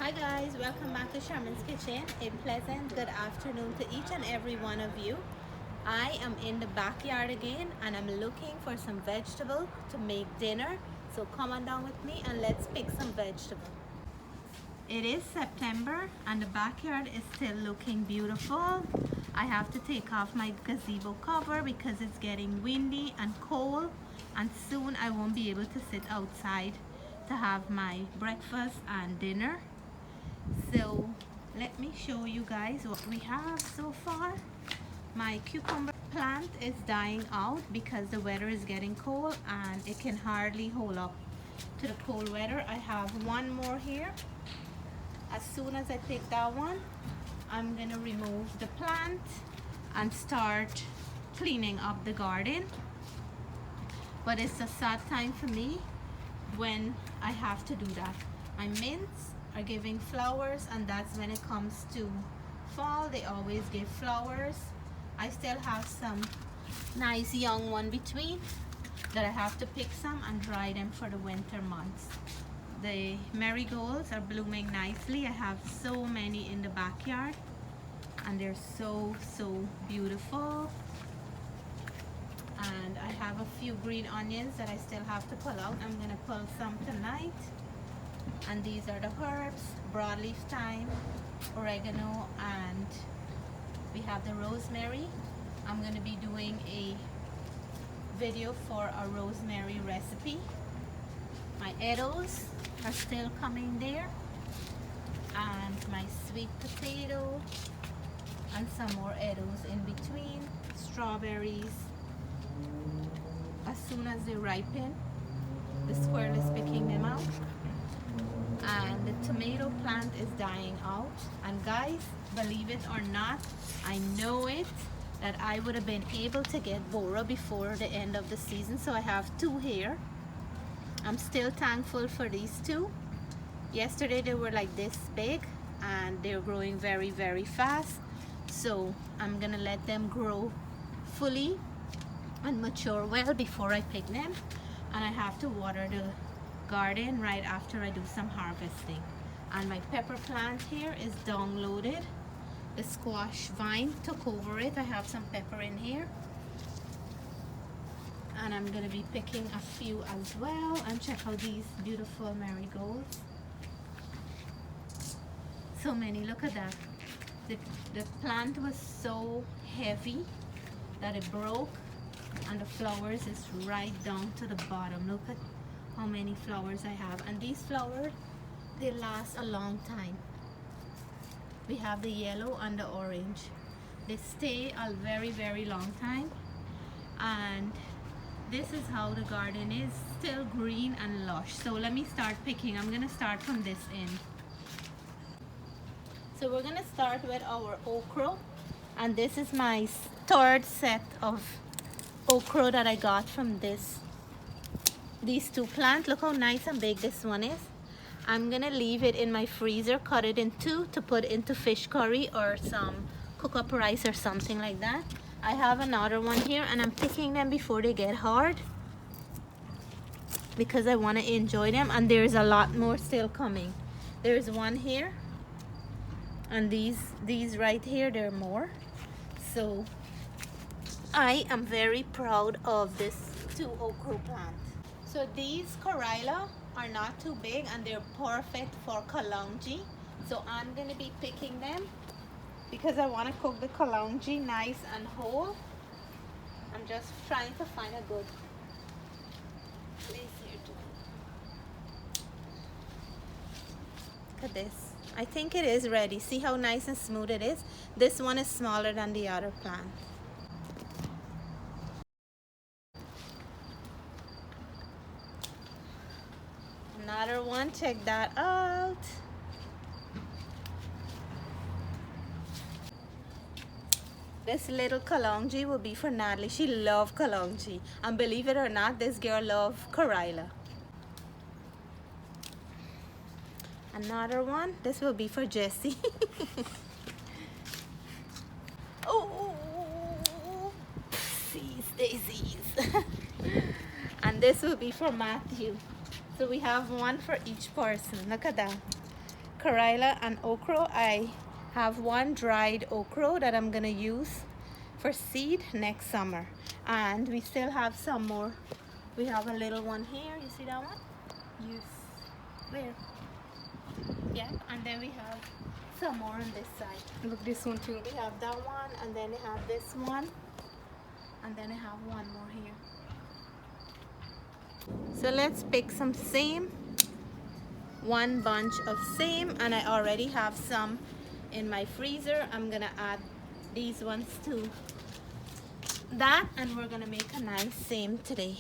Hi guys, welcome back to Sherman's Kitchen. A pleasant good afternoon to each and every one of you. I am in the backyard again and I'm looking for some vegetable to make dinner. So come on down with me and let's pick some vegetable. It is September and the backyard is still looking beautiful. I have to take off my gazebo cover because it's getting windy and cold, and soon I won't be able to sit outside to have my breakfast and dinner. So let me show you guys what we have so far. My cucumber plant is dying out because the weather is getting cold and it can hardly hold up to the cold weather. I have one more here. As soon as I pick that one, I'm gonna remove the plant and start cleaning up the garden. But it's a sad time for me when I have to do that. My mints are giving flowers, and that's when it comes to fall, they always give flowers. I still have some nice young one between that I have to pick some and dry them for the winter months. The marigolds are blooming nicely. I have so many in the backyard and they're so beautiful. And I have a few green onions that I still have to pull out. I'm gonna pull some tonight. And these are the herbs: broadleaf thyme, oregano, and we have the rosemary. I'm going to be doing a video for a rosemary recipe. My edibles are still coming there, and my sweet potato, and some more edibles in between. Strawberries, as soon as they ripen, the squirrel is picking them out. And the tomato plant is dying out. And guys, believe it or not, I know it, that I would have been able to get bora before the end of the season. So I have two here. I'm still thankful for these two. Yesterday they were like this big and they're growing very fast. So I'm gonna let them grow fully and mature well before I pick them. And I have to water the garden right after I do some harvesting. And my pepper plant here is downloaded. The squash vine took over it. I have some pepper in here, and I'm gonna be picking a few as well. And check out these beautiful marigolds. So many. Look at that. The plant was so heavy that it broke, and the flowers is right down to the bottom. Look at how many flowers I have, and these flowers, they last a long time. We have the yellow and the orange. They stay a very long time, and this is how the garden is, still green and lush. So let me start picking. I'm gonna start from this end. So we're gonna start with our okra, and this is my third set of okra that I got from these two plants. Look how nice and big this one is. I'm gonna leave it in my freezer, cut it in two to put into fish curry or some cook up rice or something like that. I have another one here, and I'm picking them before they get hard because I want to enjoy them. And there's a lot more still coming. There's one here, and these right here, there are more. So I am very proud of this two okra plants. So these karela are not too big and they're perfect for Kaloungy. So I'm going to be picking them because I want to cook the Kaloungy nice and whole. I'm just trying to find a good place here to. Look at this. I think it is ready. See how nice and smooth it is? This one is smaller than the other plant. Another one, check that out. This little Kaloungy will be for Natalie. She loves Kaloungy. And believe it or not, this girl loves karela. Another one, this will be for Jessie. Oh, daisies. And this will be for Matthew. So we have one for each person. Look at that. karela and okra. I have one dried okra that I'm gonna use for seed next summer, and we still have some more. We have a little one here, you see that one? Yes. Where? Yeah, and then we have some more on this side. Look, this one too. We have that one, and then we have this one, and then I have one more here. So let's pick some same. One bunch of same, and I already have some in my freezer. I'm gonna add these ones to that, and we're gonna make a nice same today.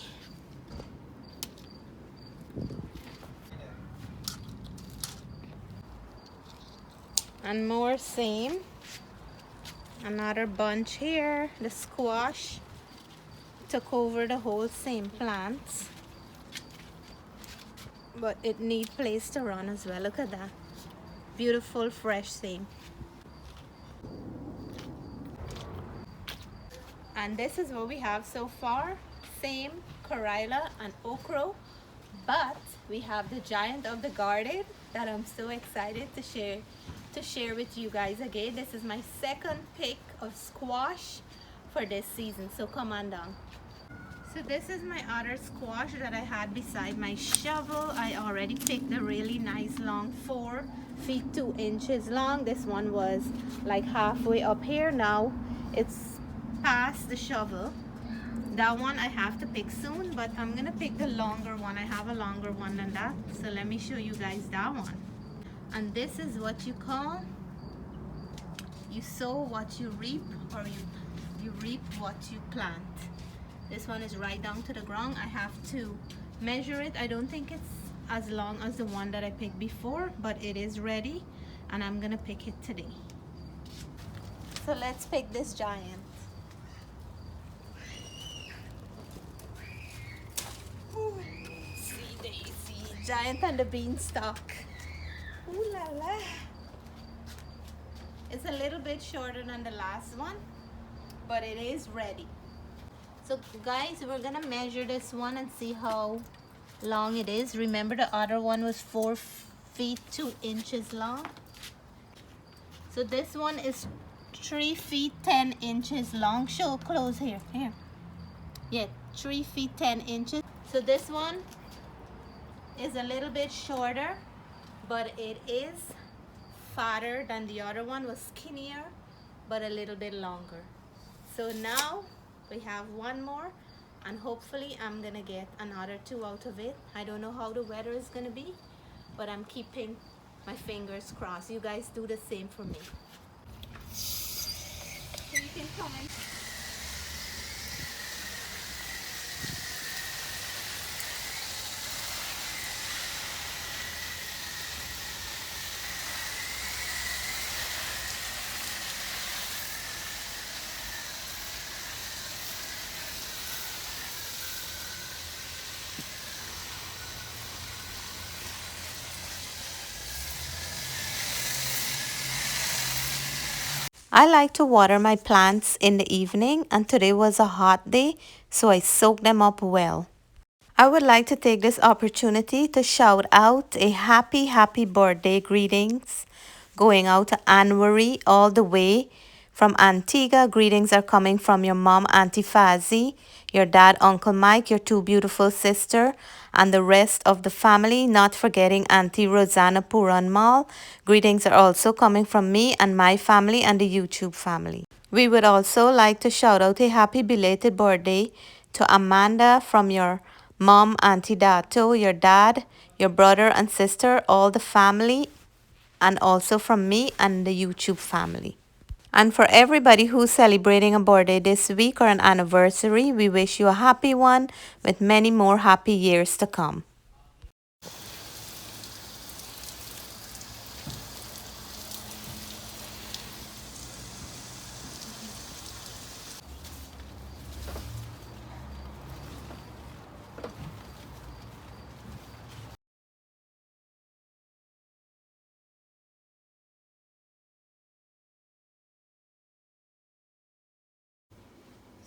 And more same. Another bunch here. The squash took over the whole same plants, but it needs place to run as well. Look at that beautiful fresh same. And this is what we have so far: same, karela and okra. But we have the giant of the garden that I'm so excited to share with you guys again. This is my second pick of squash for this season, so come on down. So this is my other squash that I had beside my shovel. I already picked a really nice long 4 feet 2 inches long. This one was like halfway up here. Now it's past the shovel. That one I have to pick soon, but I'm gonna pick the longer one. I have a longer one than that, so let me show you guys that one. And this is what you call, you sow what you reap, or you reap what you plant. This one is right down to the ground. I have to measure it. I don't think it's as long as the one that I picked before, but it is ready, and I'm gonna pick it today. So let's pick this giant. See Daisy, giant and the beanstalk. Ooh la la. It's a little bit shorter than the last one, but it is ready. So guys, we're gonna measure this one and see how long it is. Remember the other one was 4 feet 2 inches long. So this one is 3 feet 10 inches long. Show close here. Yeah, 3 feet 10 inches. So this one is a little bit shorter, but it is fatter than the other one. Was skinnier, but a little bit longer. So now we have one more, and hopefully I'm gonna get another 2 out of it. I don't know how the weather is gonna be, but I'm keeping my fingers crossed. You guys do the same for me. So you can come in. I like to water my plants in the evening, and today was a hot day, so I soaked them up well. I would like to take this opportunity to shout out a happy birthday greetings going out to Wirrie all the way from Antigua. Greetings are coming from your mom, Auntie Fazzy, your dad, Uncle Mike, your 2 beautiful sisters, and the rest of the family, not forgetting Auntie Rosanna Puranmal. Greetings are also coming from me and my family and the YouTube family. We would also like to shout out a happy belated birthday to Amanda from your mom, Auntie Dato, your dad, your brother and sister, all the family, and also from me and the YouTube family. And for everybody who's celebrating a birthday this week or an anniversary, we wish you a happy one with many more happy years to come.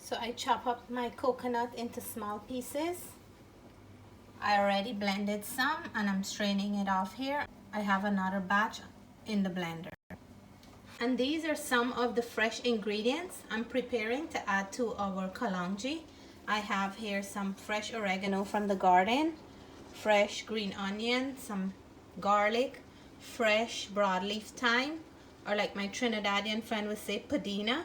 So I chop up my coconut into small pieces. I already blended some and I'm straining it off here. I have another batch in the blender. And these are some of the fresh ingredients I'm preparing to add to our kaloungy. I have here some fresh oregano from the garden, fresh green onion, some garlic, fresh broadleaf thyme, or like my Trinidadian friend would say, pudina.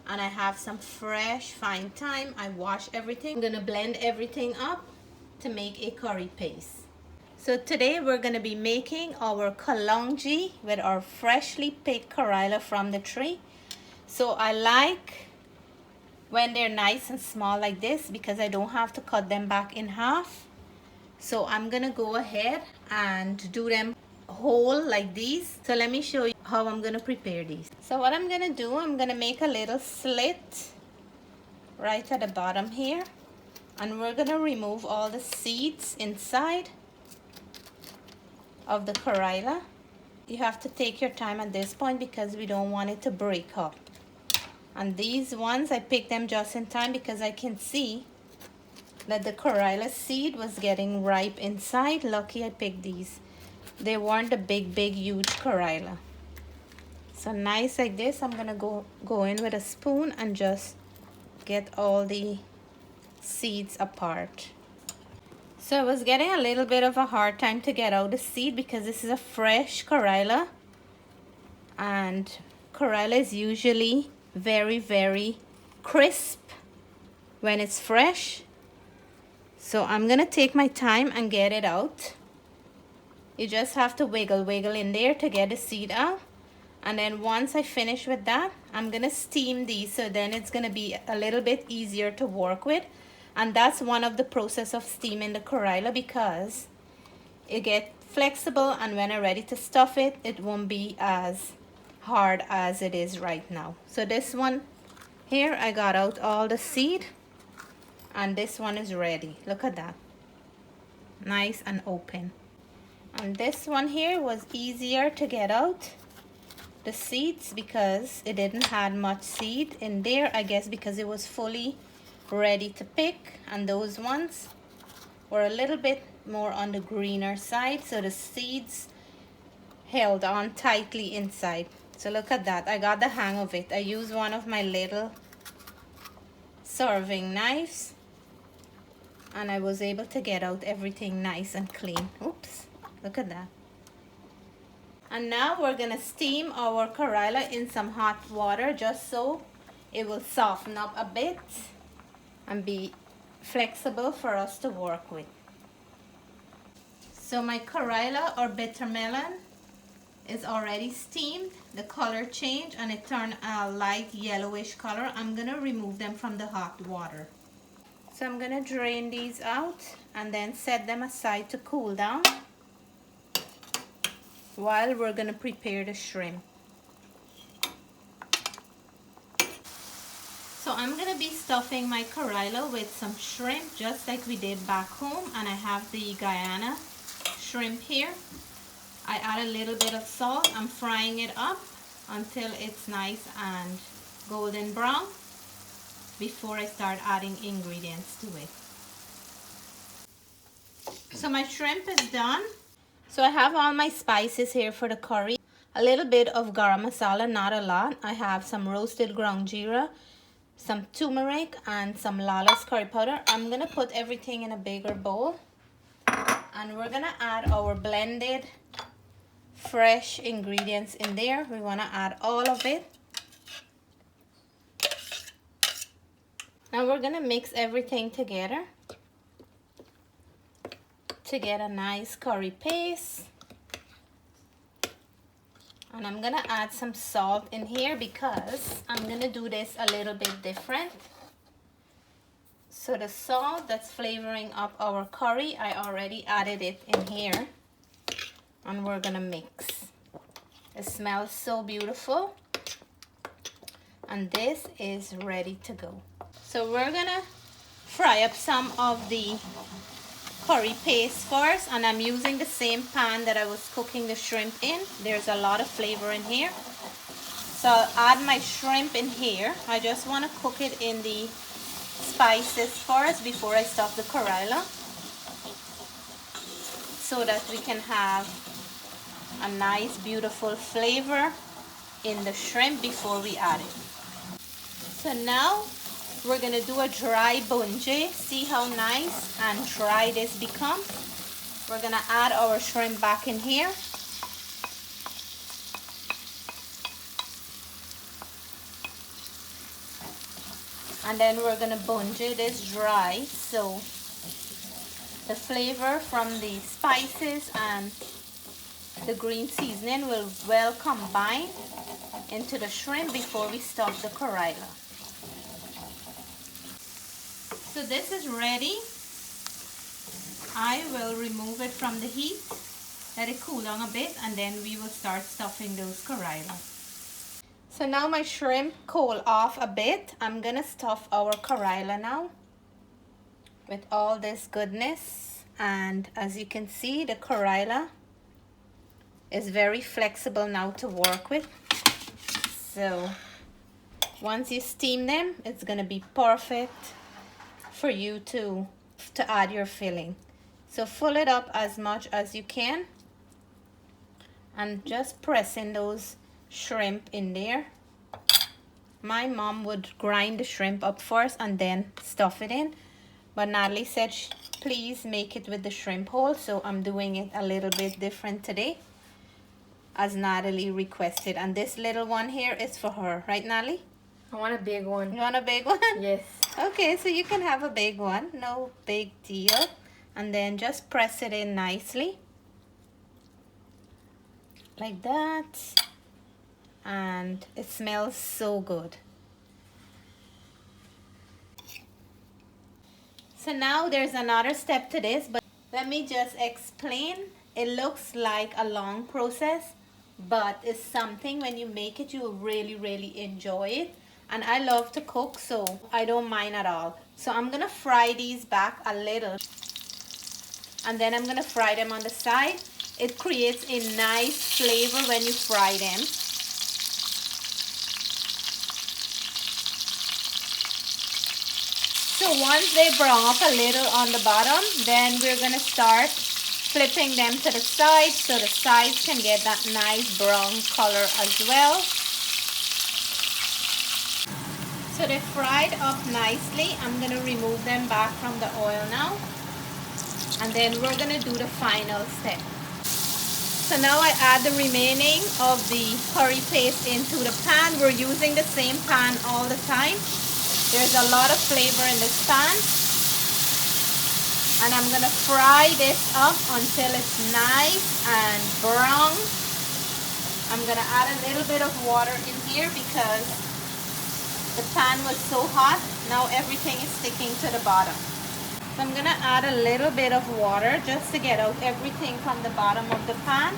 And I have some fresh fine thyme. I wash everything. I'm gonna blend everything up to make a curry paste. So today we're gonna be making our kaloungy with our freshly picked karela from the tree. So I like when they're nice and small like this because I don't have to cut them back in half. So I'm gonna go ahead and do them whole like these. So let me show you how I'm gonna prepare these. So what I'm gonna do, I'm gonna make a little slit right at the bottom here, and we're gonna remove all the seeds inside of the karela. You have to take your time at this point because we don't want it to break up. And these ones, I picked them just in time because I can see that the karela seed was getting ripe inside. Lucky I picked these. They weren't the big huge karela. So nice like this. I'm gonna go in with a spoon and just get all the seeds apart. So I was getting a little bit of a hard time to get out the seed because this is a fresh karela, and karela is usually very crisp when it's fresh. So I'm gonna take my time and get it out. You just have to wiggle in there to get the seed out. And then once I finish with that, I'm gonna steam these, so then it's gonna be a little bit easier to work with. And that's one of the process of steaming the karela, because it gets flexible, and when I'm ready to stuff it, it won't be as hard as it is right now. So this one here, I got out all the seed, and this one is ready. Look at that, nice and open. And this one here was easier to get out the seeds because it didn't have much seed in there, I guess because it was fully ready to pick. And those ones were a little bit more on the greener side, so the seeds held on tightly inside. So look at that, I got the hang of it. I used one of my little serving knives and I was able to get out everything nice and clean. Oops, look at that. And now we're gonna steam our karela in some hot water just so it will soften up a bit and be flexible for us to work with. So my karela or bitter melon is already steamed. The color changed and it turned a light yellowish color. I'm gonna remove them from the hot water. So I'm gonna drain these out and then set them aside to cool down while we're gonna prepare the shrimp. So I'm gonna be stuffing my karela with some shrimp just like we did back home, and I have the Guyana shrimp here. I add a little bit of salt. I'm frying it up until it's nice and golden brown before I start adding ingredients to it. So my shrimp is done. So I have all my spices here for the curry. A little bit of garam masala, not a lot. I have some roasted ground geera, some turmeric, and some lala's curry powder. I'm gonna put everything in a bigger bowl, and we're gonna add our blended fresh ingredients in there. We wanna add all of it. Now we're gonna mix everything together to get a nice curry paste. And I'm gonna add some salt in here because I'm gonna do this a little bit different. So the salt that's flavoring up our curry, I already added it in here, and we're gonna mix. It smells so beautiful, and this is ready to go. So we're gonna fry up some of the curry paste first, and I'm using the same pan that I was cooking the shrimp in. There's a lot of flavor in here. So I'll add my shrimp in here. I just want to cook it in the spices first before I stuff the karela, so that we can have a nice beautiful flavor in the shrimp before we add it. So now we're gonna do a dry bungee. See how nice and dry this becomes. We're gonna add our shrimp back in here. And then we're gonna bungee this dry so the flavor from the spices and the green seasoning will well combine into the shrimp before we stuff the karela. So this is ready. I will remove it from the heat, let it cool down a bit, and then we will start stuffing those karela. So now my shrimp cool off a bit. I'm gonna stuff our karela now with all this goodness. And as you can see, the karela is very flexible now to work with. So once you steam them, it's gonna be perfect for you to add your filling. So fill it up as much as you can and just press in those shrimp in there. My mom would grind the shrimp up first and then stuff it in, but Natalie said please make it with the shrimp whole, so I'm doing it a little bit different today as Natalie requested. And this little one here is for her, right Natalie? I want a big one. You want a big one? Yes. Okay, so you can have a big one, no big deal. And then just press it in nicely like that. And it smells so good. So now there's another step to this, but let me just explain. It looks like a long process, but it's something when you make it, you will really enjoy it. And I love to cook, so I don't mind at all. So I'm gonna fry these back a little, and then I'm gonna fry them on the side. It creates a nice flavor when you fry them. So once they brown up a little on the bottom, then we're gonna start flipping them to the side so the sides can get that nice brown color as well. So they're fried up nicely. I'm gonna remove them back from the oil now. And then we're gonna do the final step. So now I add the remaining of the curry paste into the pan. We're using the same pan all the time. There's a lot of flavor in this pan. And I'm gonna fry this up until it's nice and brown. I'm gonna add a little bit of water in here because the pan was so hot. Now everything is sticking to the bottom. So I'm gonna add a little bit of water just to get out everything from the bottom of the pan.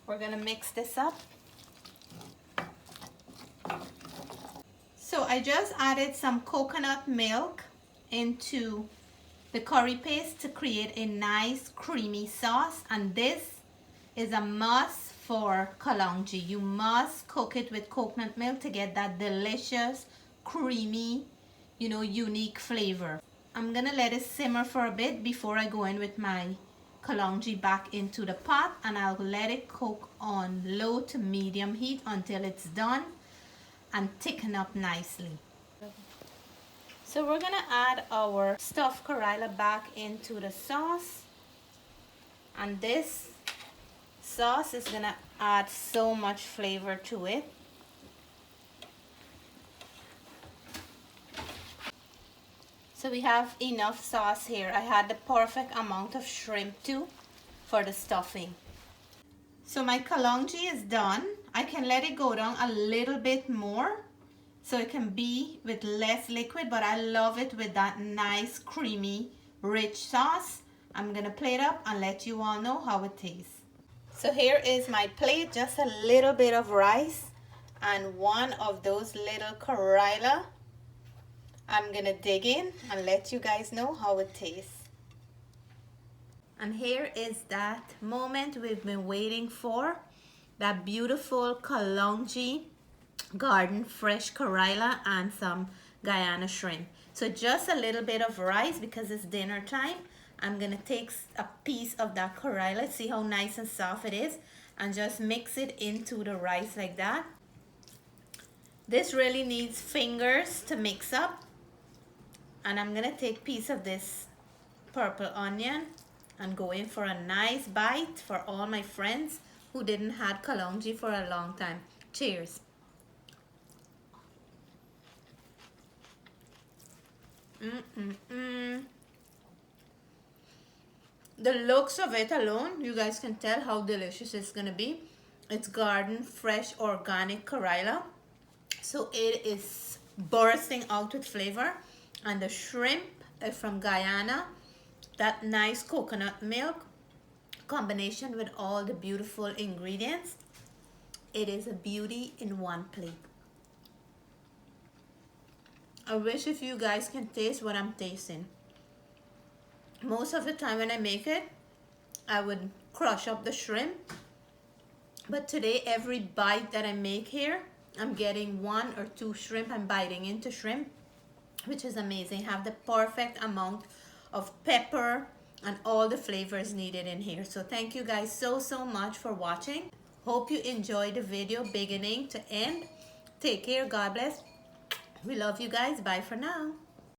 We're gonna mix this up. So I just added some coconut milk into the curry paste to create a nice creamy sauce, and this is a must for Kaloungy. You must cook it with coconut milk to get that delicious, creamy, unique flavor. I'm gonna let it simmer for a bit before I go in with my Kaloungy back into the pot, and I'll let it cook on low to medium heat until it's done and thicken up nicely. So we're gonna add our stuffed karela back into the sauce, and this sauce is gonna add so much flavor to it. So we have enough sauce here. I had the perfect amount of shrimp too for the stuffing. So my Kaloungy is done. I can let it go down a little bit more so it can be with less liquid, but I love it with that nice creamy rich sauce. I'm gonna plate up and let you all know how it tastes. So here is my plate, just a little bit of rice and one of those little karela. I'm gonna dig in and let you guys know how it tastes. And here is that moment we've been waiting for, that beautiful Kaloungy garden fresh karela and some Guyana shrimp. So just a little bit of rice because it's dinner time, I'm gonna take a piece of that karela, see how nice and soft it is, and just mix it into the rice like that. This really needs fingers to mix up. And I'm gonna take a piece of this purple onion and go in for a nice bite for all my friends who didn't had Kaloungy for a long time. Cheers. The looks of it alone, you guys can tell how delicious it's gonna be. It's garden fresh organic karela, so it is bursting out with flavor. And the shrimp is from Guyana, that nice coconut milk combination with all the beautiful ingredients. It is a beauty in one plate. I wish if you guys can taste what I'm tasting. Most of the time when I make it, I would crush up the shrimp. But today, every bite that I make here, I'm getting 1 or 2 shrimp. I'm biting into shrimp, which is amazing. Have the perfect amount of pepper and all the flavors needed in here. So thank you guys so much for watching. Hope you enjoyed the video beginning to end. Take care. God bless. We love you guys. Bye for now.